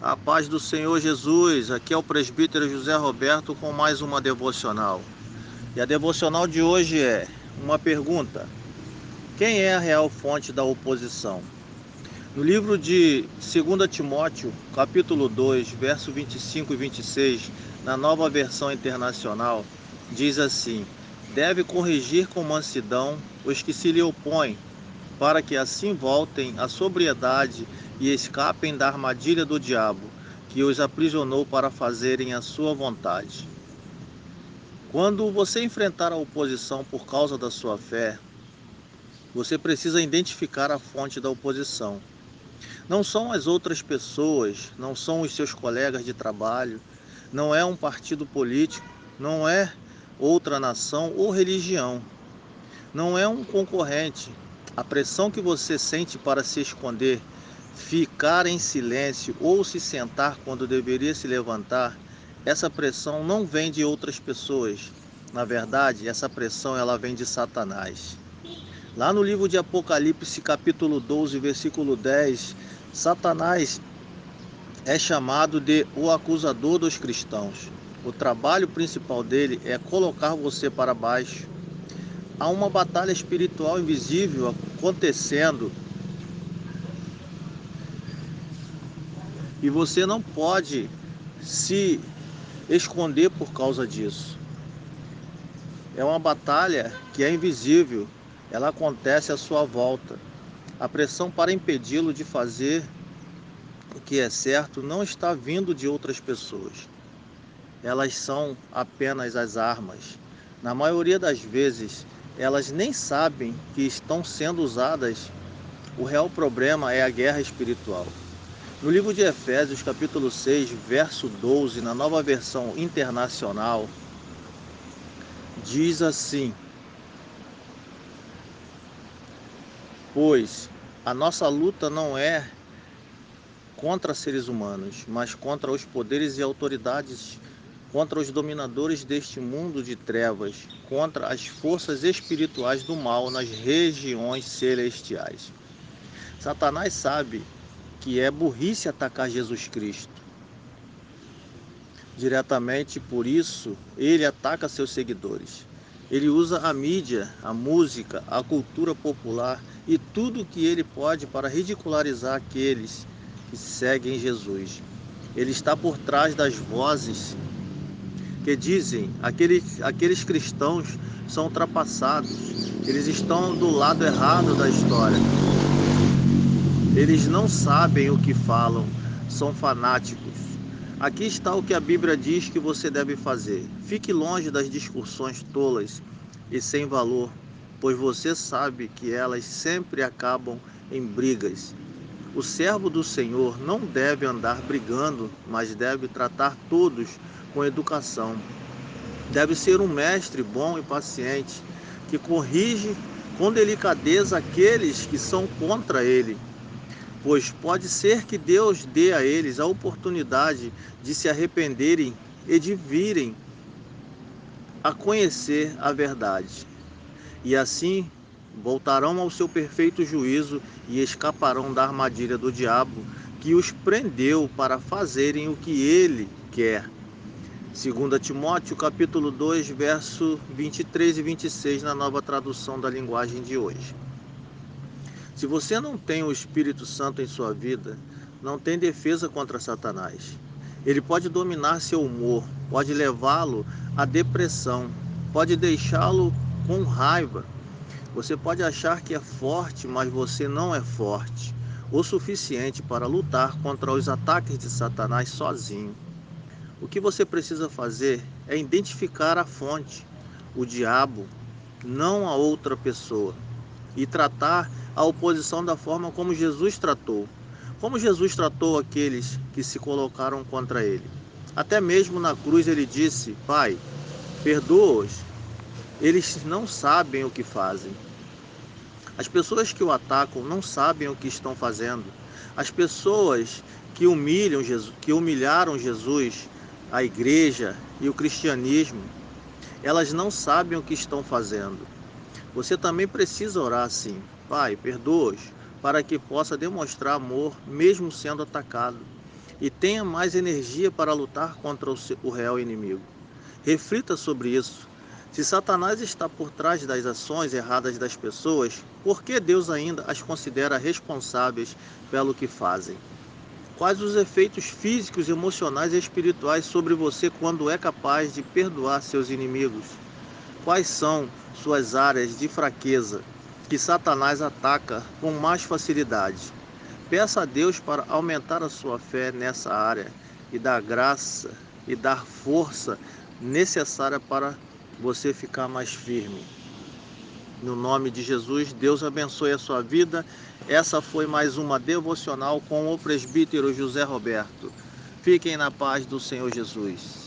A paz do Senhor Jesus, aqui é o presbítero José Roberto com mais uma devocional. E a devocional de hoje é uma pergunta: quem é a real fonte da oposição? No livro de 2 Timóteo, capítulo 2, verso 25 e 26, na Nova Versão Internacional, diz assim: deve corrigir com mansidão os que se lhe opõem, para que assim voltem à sobriedade e escapem da armadilha do diabo, que os aprisionou para fazerem a sua vontade. Quando você enfrentar a oposição por causa da sua fé, você precisa identificar a fonte da oposição. Não são as outras pessoas, não são os seus colegas de trabalho, não é um partido político, não é outra nação ou religião, não é um concorrente. A pressão que você sente para se esconder, ficar em silêncio ou se sentar quando deveria se levantar, essa pressão não vem de outras pessoas. Na verdade, essa pressão ela vem de Satanás. Lá no livro de Apocalipse, capítulo 12, versículo 10, Satanás é chamado de o acusador dos cristãos. O trabalho principal dele é colocar você para baixo. Há uma batalha espiritual invisível acontecendo e você não pode se esconder por causa disso. É uma batalha que é invisível, ela acontece à sua volta. A pressão para impedi-lo de fazer o que é certo não está vindo de outras pessoas. Elas são apenas as armas. Na maioria das vezes, elas nem sabem que estão sendo usadas. O real problema é a guerra espiritual. No livro de Efésios, capítulo 6, verso 12, na Nova Versão Internacional, diz assim: pois a nossa luta não é contra seres humanos, mas contra os poderes e autoridades, contra os dominadores deste mundo de trevas, contra as forças espirituais do mal nas regiões celestiais. Satanás sabe que é burrice atacar Jesus Cristo diretamente, por isso ele ataca seus seguidores. Ele usa a mídia, a música, a cultura popular e tudo o que ele pode para ridicularizar aqueles que seguem Jesus. Ele está por trás das vozes que dizem aqueles cristãos são ultrapassados, eles estão do lado errado da história. Eles não sabem o que falam, são fanáticos. Aqui está o que a Bíblia diz que você deve fazer. Fique longe das discussões tolas e sem valor, pois você sabe que elas sempre acabam em brigas. O servo do Senhor não deve andar brigando, mas deve tratar todos com educação. Deve ser um mestre bom e paciente, que corrige com delicadeza aqueles que são contra ele, pois pode ser que Deus dê a eles a oportunidade de se arrependerem e de virem a conhecer a verdade. E assim voltarão ao seu perfeito juízo e escaparão da armadilha do diabo, que os prendeu para fazerem o que ele quer. 2 Timóteo capítulo 2, verso 23 e 26 na Nova Tradução da Linguagem de hoje. Se você não tem o Espírito Santo em sua vida, não tem defesa contra Satanás. Ele pode dominar seu humor, pode levá-lo à depressão, pode deixá-lo com raiva. Você pode achar que é forte, mas você não é forte o suficiente para lutar contra os ataques de Satanás sozinho. O que você precisa fazer é identificar a fonte, o diabo, não a outra pessoa, e tratar a oposição da forma como Jesus tratou. Como Jesus tratou aqueles que se colocaram contra ele. Até mesmo na cruz ele disse: Pai, perdoa-os, eles não sabem o que fazem. As pessoas que o atacam não sabem o que estão fazendo. As pessoas que humilharam Jesus, a igreja e o cristianismo, elas não sabem o que estão fazendo. Você também precisa orar assim: Pai, perdoa-os, para que possa demonstrar amor mesmo sendo atacado. e tenha mais energia para lutar contra o real inimigo. Reflita sobre isso. Se Satanás está por trás das ações erradas das pessoas, por que Deus ainda as considera responsáveis pelo que fazem? Quais os efeitos físicos, emocionais e espirituais sobre você quando é capaz de perdoar seus inimigos? Quais são suas áreas de fraqueza que Satanás ataca com mais facilidade? Peça a Deus para aumentar a sua fé nessa área e dar graça e dar força necessária para você ficar mais firme. No nome de Jesus, Deus abençoe a sua vida. Essa foi mais uma devocional com o presbítero José Roberto. Fiquem na paz do Senhor Jesus.